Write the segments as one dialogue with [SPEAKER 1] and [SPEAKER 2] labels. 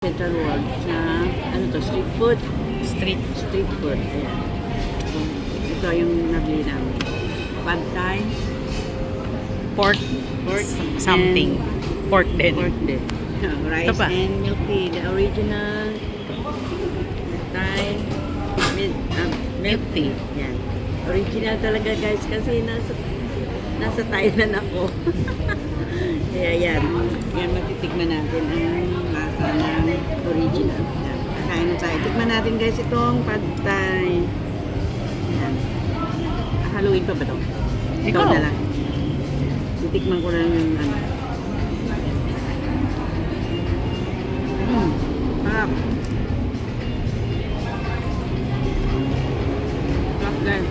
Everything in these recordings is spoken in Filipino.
[SPEAKER 1] Central World sa ano to, street food. Street food. Ayan. Ito yung nabili namin. Pad Thai.
[SPEAKER 2] Pork something. Pork din.
[SPEAKER 1] Pork din. Rice and milk tea. The original Thai milk tea. Yan. Original talaga guys kasi nasa Thailand ako. Kaya yan. Yan matitikman natin ang lasa ng original. Yan. Kakain tayo. Tikman natin guys itong Pad Thai. Yan. Haluin pa ba ito? Ikaw na lang. Titikman ko lang yung ano. Sarap. Sarap guys.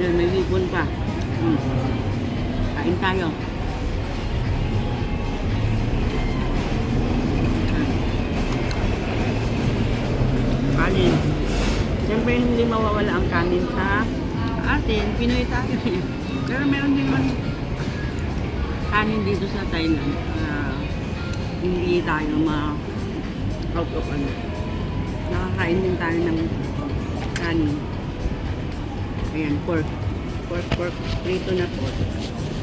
[SPEAKER 1] Yan, may hipon pa. Kain tayo. Kanin. Siyempre hindi mawawala ang kanin sa atin. Pinoy tayo. Pero meron din naman kanin dito sa Thailand. Hindi tayo out of ano. Nakakain din tayo ng kanin. Ayan, pork. Pork. Prito na pork.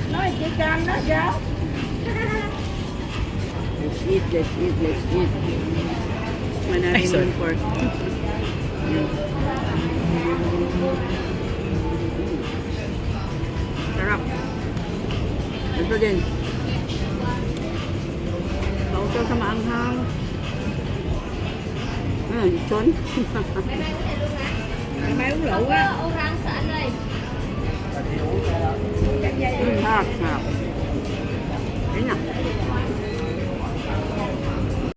[SPEAKER 3] Nói chị cam đó sao?
[SPEAKER 1] Let's eat. Manali yung pork. Sarap. Ito din. Pausaw sa maanghang. Lechon.
[SPEAKER 3] Mày uống rượu á.
[SPEAKER 1] Sarap. Ayun na.